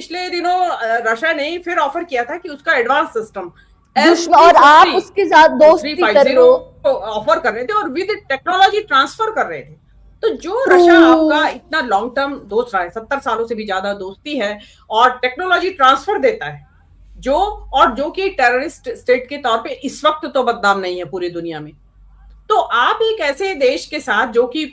पिछले दिनों रशिया ने फिर ऑफर किया था कि उसका एडवांस सिस्टम और आप उसके साथ दोस्ती कर रहे हो, ऑफर कर रहे थे और विद टेक्नोलॉजी ट्रांसफर कर रहे थे। तो जो रशिया आपका इतना लॉन्ग टर्म दोस्त रहा है, 70 सालों से भी ज्यादा दोस्ती है और टेक्नोलॉजी ट्रांसफर देता है, जो कि टेररिस्ट स्टेट के तौर पे इस वक्त तो बदनाम नहीं है पूरी दुनिया में, तो आप एक ऐसे देश के साथ जो कि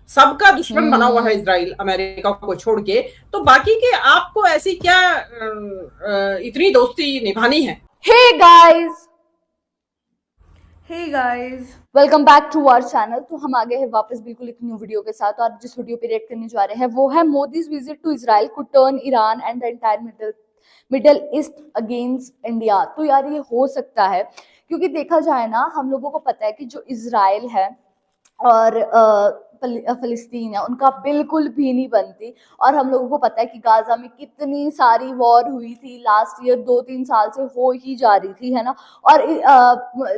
सबका दुश्मन बना हुआ है, इजराइल अमेरिका को छोड़ के, तो बाकी के आपको ऐसी क्या इतनी दोस्ती निभानी है? Hey guys, welcome back to our channel. तो हम आ गए हैं वापस बिल्कुल एक न्यू वीडियो के साथ, और जिस वीडियो पे रिएक्ट करने जा रहे हैं वो है Modi's visit to Israel could turn Iran and the entire Middle East against India. तो यार ये हो सकता है, क्योंकि देखा जाए ना, हम लोगों को पता है कि जो इजराइल है और फिलिस्तीन है उनका बिल्कुल भी नहीं बनती, और हम लोगों को पता है कि गाजा में कितनी सारी वॉर हुई थी लास्ट ईयर, 2-3 साल से हो ही जा रही थी, है ना। और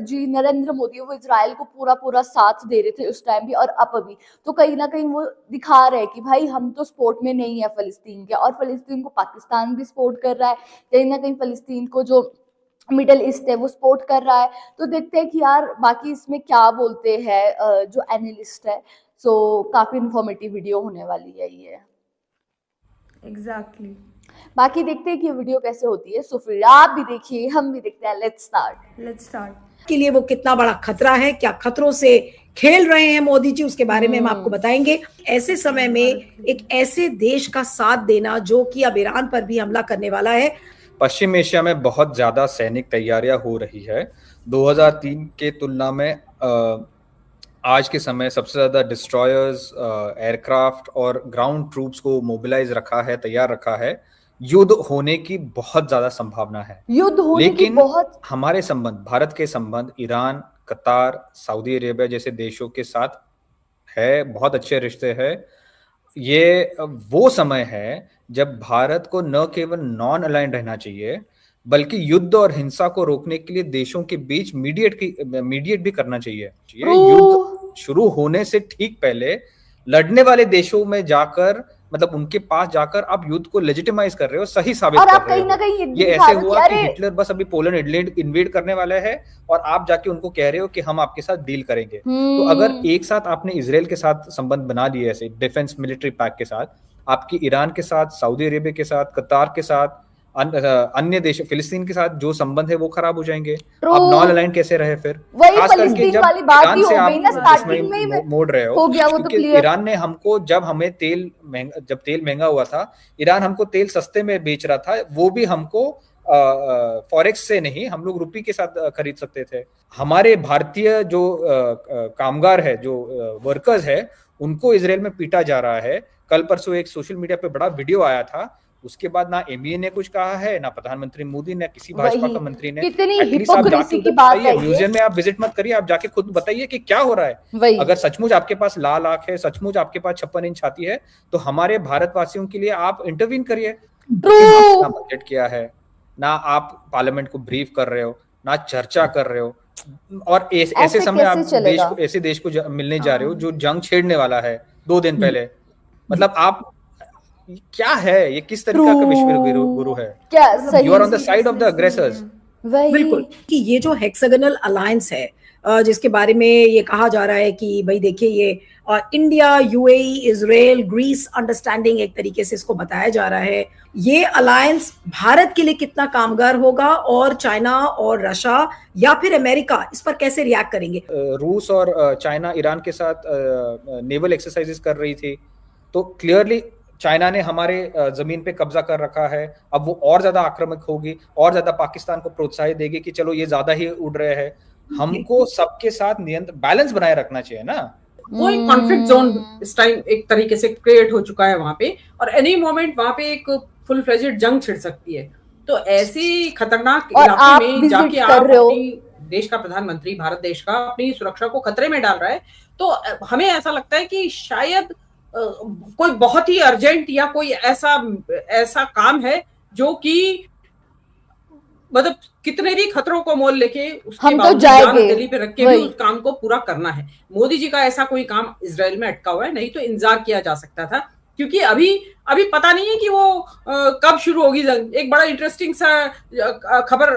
जी नरेंद्र मोदी वो इजराइल को पूरा साथ दे रहे थे उस टाइम भी और अब भी। तो कहीं ना कहीं वो दिखा रहे हैं कि भाई हम तो सपोर्ट में नहीं है फिलिस्तीन के, और फिलिस्तीन को पाकिस्तान भी सपोर्ट कर रहा है, कहीं ना कहीं फिलिस्तीन को जो मिडल ईस्ट है वो सपोर्ट कर रहा है। तो देखते हैं कि यार बाकी इसमें क्या बोलते हैं जो एनालिस्ट है। सो काफी इंफॉर्मेटिव वीडियो होने वाली है ये। एग्जैक्टली। बाकी देखते हैं कि ये वीडियो कैसे होती है। सो फिर आप भी देखिए, हम भी देखते हैं। Let's start. के लिए वो कितना बड़ा खतरा है, क्या खतरों से खेल रहे हैं मोदी जी, उसके बारे में हम आपको बताएंगे। ऐसे समय में एक ऐसे देश का साथ देना जो कि अब ईरान पर भी हमला करने वाला है। पश्चिम एशिया में बहुत ज़्यादा सैनिक तैयारियां हो रही है। 2003 के तुलना में आज के समय सबसे ज़्यादा डिस्ट्रॉयर्स, एयरक्राफ्ट और ग्राउंड ट्रूप्स को मोबिलाइज रखा है, तैयार रखा है। युद्ध होने की बहुत ज़्यादा संभावना है, लेकिन हमारे संबंध, भारत के संबंध ईरान, कतार, सऊदी अरेबिया जैसे देशों के साथ है, बहुत अच्छे रिश्ते हैं। ये वो समय है जब भारत को न केवल नॉन अलाइंड रहना चाहिए, बल्कि युद्ध और हिंसा को रोकने के लिए देशों के बीच मीडिएट भी करना चाहिए। युद्ध शुरू होने से ठीक पहले लड़ने वाले देशों में जाकर, मतलब उनके पास जाकर आप युद्ध को लेजिटिमाइज कर रहे हो, सही साबित कर रहे हो। ये ऐसे हुआ कि हिटलर बस अभी पोलैंड इन्वेड करने वाला है और आप जाके उनको कह रहे हो कि हम आपके साथ डील करेंगे। तो अगर एक साथ आपने इजराइल के साथ संबंध बना दिए ऐसे डिफेंस मिलिट्री पैक के साथ, आपकी ईरान के साथ, सऊदी अरेबिया के साथ, कतार के साथ, अन्य देश, फिलिस्तीन के साथ जो संबंध है वो खराब हो जाएंगे। आप नॉन अलाइंड कैसे रहे फिर? खास करके जब ईरान से आप दुश्मनी मोड़ रहे हो, क्योंकि ईरान ने हमको, जब तेल महंगा हुआ था, ईरान हमको तेल सस्ते में बेच रहा था, वो भी हमको फॉरेक्स से नहीं, हम लोग रुपये के साथ खरीद सकते थे। हमारे भारतीय जो कामगार है, जो वर्कर्स है, उनको इजराइल में पीटा जा रहा है। कल परसों एक सोशल मीडिया पे बड़ा वीडियो आया था, उसके बाद ना एमईए ने कुछ कहा है, ना प्रधानमंत्री मोदी ने, किसी भाजपा का मंत्री ने। म्यूजियम में आप विजिट मत करिए, आप जाके खुद बताइए कि क्या हो रहा है। अगर सचमुच आपके पास लाल आंख है, सचमुच आपके पास 56 इंच छाती है, तो हमारे भारतवासियों के लिए आप इंटरवीन करिए। ना बजट किया है, ना आप पार्लियामेंट को ब्रीफ कर रहे हो, ना चर्चा कर रहे हो, और ऐसे समय आप ऐसे देश को मिलने जा रहे हो जो जंग छेड़ने वाला है 2 दिन पहले। मतलब आप क्या है ये, किस तरीका का विश्व गुरु है? You are on the side of the aggressors. बिल्कुल, कि ये जो हेक्सागोनल अलायंस है, जिसके बारे में ये कहा जा रहा है कि भाई देखिए, ये India, UAE, Israel, Greece understanding, एक तरीके से इसको बताया जा रहा है। ये अलायंस भारत के लिए कितना कामगार होगा, और चाइना और रशिया या फिर अमेरिका इस पर कैसे रिएक्ट करेंगे? रूस और चाइना ईरान के साथ नेवल एक्सरसाइजेस कर रही थी, तो क्लियरली चाइना ने हमारे जमीन पे कब्जा कर रखा है। अब वो और ज्यादा आक्रामक होगी, और ज्यादा पाकिस्तान को प्रोत्साहित देगी कि चलो ये ज्यादा ही उड़ रहे हैं। हमको सबके साथ बैलेंस बनाए रखना चाहिए ना। वो एक कॉन्फ्लिक्ट जोन इस टाइम एक तरीके से क्रिएट हो चुका है वहां पे, और एनी मोमेंट वहां पे एक फुल फ्लेजेड जंग छिड़ सकती है। तो ऐसी खतरनाक इलाके में जाके आप अपनी देश का प्रधानमंत्री, भारत देश का, अपनी सुरक्षा को खतरे में डाल रहा है। तो हमें ऐसा लगता है कि शायद कोई बहुत ही अर्जेंट या कोई ऐसा काम है जो कि मतलब कितने भी खतरों को मोल लेके उसके बावजूद जान दिल्ली पे रख के भी उस काम को पूरा करना है। मोदी जी का ऐसा कोई काम इजराइल में अटका हुआ है, नहीं तो इंतजार किया जा सकता था क्योंकि अभी अभी पता नहीं है कि वो कब शुरू होगी जंग। एक बड़ा इंटरेस्टिंग सा खबर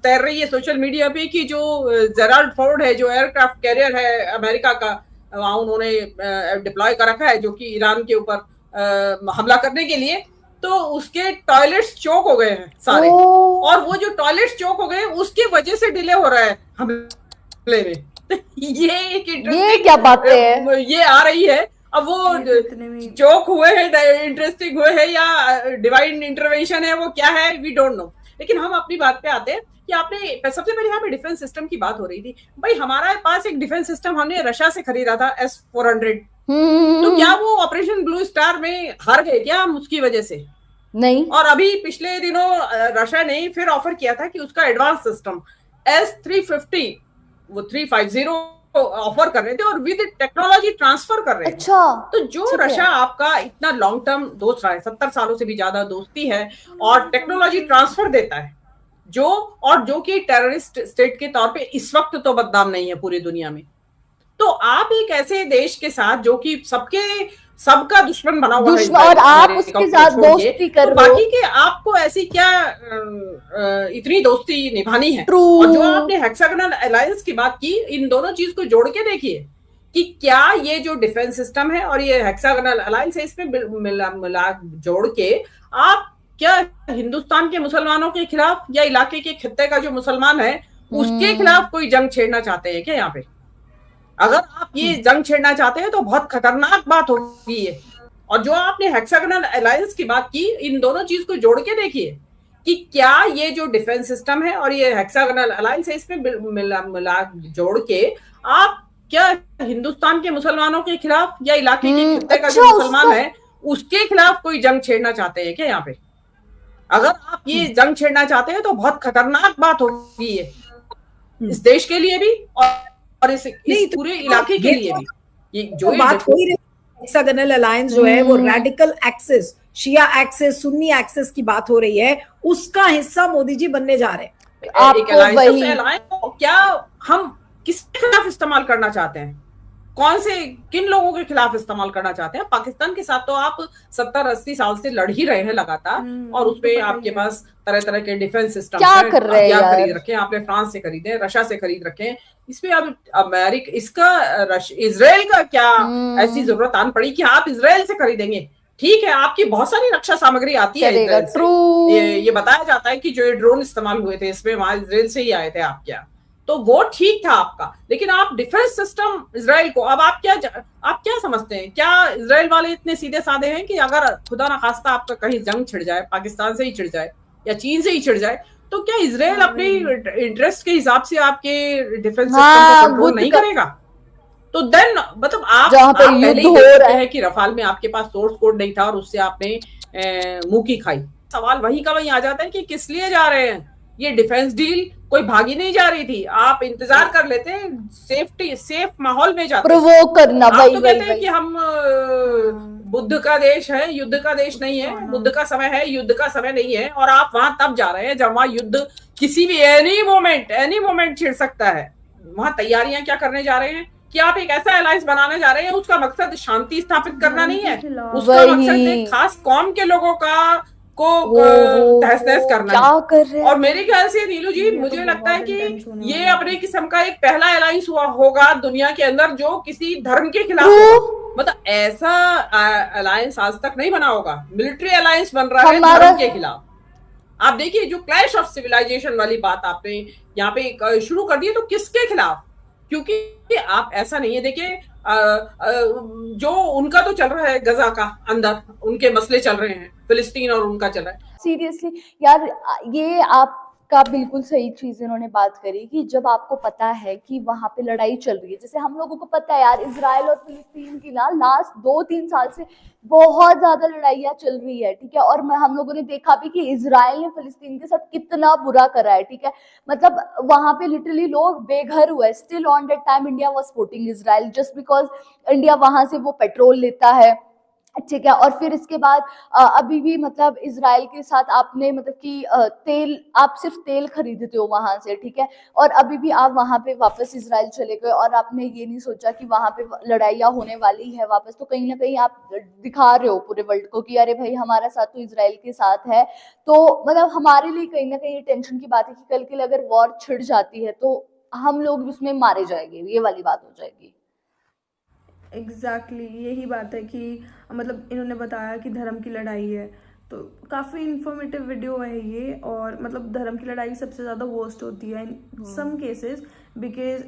तैर रही है सोशल मीडिया पे कि जो जेराल्ड फोर्ड है, जो एयरक्राफ्ट कैरियर है अमेरिका का, वहां उन्होंने डिप्लॉय कर रखा है जो कि ईरान के ऊपर हमला करने के लिए, तो उसके टॉयलेट्स चोक हो गए हैं सारे, और वो जो टॉयलेट्स चोक हो गए उसकी वजह से डिले हो रहा है हमले में। ये एक ये क्या बात है, ये आ रही है। अब वो चोक हुए हैं, इंटरेस्टिंग हुए हैं, या डिवाइन इंटरवेंशन है, वो क्या है वी डोंट नो। लेकिन हम अपनी बात पे आते हैं कि आपने सबसे पहले यहाँ पे डिफेंस सिस्टम की बात हो रही थी। भाई हमारे पास एक डिफेंस सिस्टम हमने रशिया से खरीदा था S-400, तो क्या वो ऑपरेशन ब्लू स्टार में हार गए क्या हम उसकी वजह से? नहीं। और अभी पिछले दिनों रशिया ने फिर ऑफर किया था कि उसका एडवांस सिस्टम S-350 वो 350 ऑफर कर रहे थे और विद टेक्नोलॉजी ट्रांसफर कर रहे थे। अच्छा, तो जो रशिया आपका इतना लॉन्ग टर्म दोस्त रहा है, 70 सालों से भी ज्यादा दोस्ती है, और टेक्नोलॉजी ट्रांसफर देता है, जो कि टेररिस्ट स्टेट के तौर पे इस वक्त तो बदनाम नहीं है पूरी दुनिया में, तो आप एक ऐसे देश के साथ जो कि सबका दुश्मन बना हुआ है और आप उसके साथ दोस्ती कर रहे हो, बाकी के आपको ऐसी क्या इतनी दोस्ती निभानी है? और जो आपने हेक्सागोनल अलायंस की बात की, इन दोनों चीज को जोड़ के देखिए कि क्या ये जो डिफेंस सिस्टम है और ये हेक्सागोनल अलायंस है, इसमें मिला जोड़ के आप क्या हिंदुस्तान के मुसलमानों के खिलाफ या इलाके के खित्ते का जो मुसलमान है उसके खिलाफ कोई जंग छेड़ना चाहते हैं क्या? यहाँ पे अगर आप ये जंग छेड़ना चाहते हैं तो बहुत खतरनाक बात होगी ये। और जो आपने हेक्सागोनल अलायंस की बात की, इन दोनों चीज को जोड़ के देखिए कि क्या ये जो डिफेंस सिस्टम है और ये हेक्सागोनल अलायंस है, इसमें मिला जोड़ के आप क्या हिंदुस्तान के मुसलमानों के खिलाफ या इलाके के खित्ते का जो मुसलमान है उसके खिलाफ कोई जंग छेड़ना चाहते हैं क्या? यहाँ पे अगर आप ये जंग छेड़ना चाहते हैं तो बहुत खतरनाक बात होगी ये, इस देश के लिए भी और इस पूरे इलाके के लिए भी। ये जो बात हो ही रही हेक्सागोनल अलायंस जो है वो रेडिकल एक्सिस, शिया एक्सिस, सुन्नी एक्सिस की बात हो रही है, उसका हिस्सा मोदी जी बनने जा रहे हैं। आपको क्या हम किसके खिलाफ इस्तेमाल करना चाहते हैं? किन लोगों के खिलाफ इस्तेमाल करना चाहते हैं? पाकिस्तान के साथ तो आप 70-80 साल से लड़ ही रहे हैं लगातार, और उसपे आपके पास तरह तरह के डिफेंस सिस्टम खरीद रखे हैं आपने, फ्रांस से खरीदे, रशिया से खरीद रखे हैं। इसमें अब अमेरिका इजराइल का क्या ऐसी जरूरत आन पड़ी कि आप इजराइल से खरीदेंगे? ठीक है, आपकी बहुत सारी रक्षा सामग्री आती है इजराइल से। ये बताया जाता है कि जो ड्रोन इस्तेमाल हुए थे इसमें वहां इजराइल से ही आए थे आपके यहाँ, तो वो ठीक था आपका। लेकिन आप डिफेंस सिस्टम इजराइल को, अब आप क्या समझते हैं? क्या इजराइल वाले इतने सीधे साधे हैं कि अगर खुदा ना खास्ता आपका कहीं जंग छिड़ जाए, पाकिस्तान से ही छिड़ जाए या चीन से ही छिड़ जाए, तो क्या इजराइल अपने इंटरेस्ट के हिसाब से आपके डिफेंस सिस्टम को कंट्रोल नहीं करेगा? तो देन मतलब आप पहले ही देख सकते हैं कि रफाल में आपके पास सोर्स कोड नहीं था और उससे आपने मुंह की खाई। सवाल वहीं का वहीं आ जाता है कि किस लिए जा रहे हैं? ये डिफेंस डील कोई भागी नहीं जा रही थी, आप इंतजार कर लेते, सेफ माहौल में जाते। प्रोवोक करना, आप तो कहते हैं कि हम बुद्ध का देश है, युद्ध का देश नहीं है, बुद्ध का समय है, युद्ध का समय नहीं है, और आप वहां तब जा रहे हैं जब वहां युद्ध किसी भी एनी मोमेंट छिड़ सकता है। वहां तैयारियां क्या करने जा रहे हैं कि आप एक ऐसा अलायंस बनाने जा रहे हैं, उसका मकसद शांति स्थापित करना नहीं है, उसका मकसद एक खास कौम के लोगों को तहस नहस करना है। क्या कर रहे हैं? और मेरे ख्याल से नीलू जी, मुझे लगता है कि ये अपने किस्म का एक पहला अलायंस होगा दुनिया के अंदर जो किसी धर्म के खिलाफ होगा। मतलब ऐसा अलायंस आज तक नहीं बना होगा। मिलिट्री अलायंस बन रहा है धर्म के खिलाफ। आप देखिए जो क्लैश ऑफ सिविलाइजेशन वाली बात आपने यहाँ पे शुरू कर दी, तो किसके खिलाफ? क्योंकि आप ऐसा नहीं है, देखिए जो उनका तो चल रहा है गजा का अंदर, उनके मसले चल रहे हैं, फिलिस्तीन और उनका चल रहा है। सीरियसली यार, ये आपका बिल्कुल सही चीज इन्होंने बात करी कि जब आपको पता है कि वहां पे लड़ाई चल रही है, जैसे हम लोगों को पता है यार, इजराइल और फिलिस्तीन की ना लास्ट 2-3 साल से बहुत ज्यादा लड़ाइयाँ चल रही है, ठीक है। और हम लोगों ने देखा भी कि इजराइल ने फिलिस्तीन के साथ कितना बुरा करा है, ठीक है। मतलब वहां पे लिटरली लोग बेघर हुए। Still on that time India was supporting Israel just because India वहां से वो पेट्रोल लेता है, ठीक है। और फिर इसके बाद अभी भी मतलब इजराइल के साथ आपने मतलब कि तेल, आप सिर्फ तेल खरीदते हो वहां से, ठीक है, और अभी भी आप वहां पे वापस इजराइल चले गए और आपने ये नहीं सोचा कि वहां पे लड़ाइयाँ होने वाली है वापस, तो कहीं ना कहीं आप दिखा रहे हो पूरे वर्ल्ड को कि अरे भाई हमारा साथ तो इजराइल के साथ है। तो मतलब हमारे लिए कहीं ना कहीं टेंशन की बात है कि कल के लिए अगर वॉर छिड़ जाती है तो हम लोग उसमें मारे जाएंगे, ये वाली बात हो जाएगी। यही बात है कि मतलब इन्होंने बताया कि धर्म की लड़ाई है, तो काफ़ी इंफॉर्मेटिव वीडियो है ये। और मतलब धर्म की लड़ाई सबसे ज़्यादा वर्स्ट होती है इन सम केसेस, बिकॉज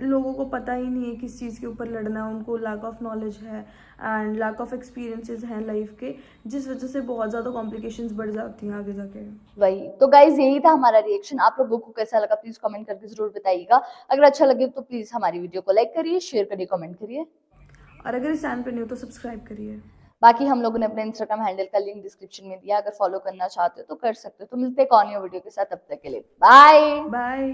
लोगों को पता ही नहीं है किस चीज़ के ऊपर लड़ना, उनको लैक ऑफ नॉलेज है एंड लैक ऑफ एक्सपीरियंसेस हैं लाइफ के, जिस वजह से बहुत ज़्यादा कॉम्प्लिकेशंस बढ़ जाती हैं आगे जाके। वही तो गाइज, यही था हमारा रिएक्शन। आप लोगों को कैसा लगा प्लीज कमेंट करके जरूर बताइएगा। अगर अच्छा लगे तो प्लीज हमारी वीडियो को लाइक करिए, शेयर करिए, कमेंट करिए, और अगर इस चैनल पे नहीं हो तो सब्सक्राइब करिए। बाकी हम लोगों ने अपने इंस्टाग्राम हैंडल का लिंक डिस्क्रिप्शन में दिया, अगर फॉलो करना चाहते हो तो कर सकते हो। तो मिलते हैं एक और न्यू वीडियो के साथ, तब तक के लिए बाय बाय।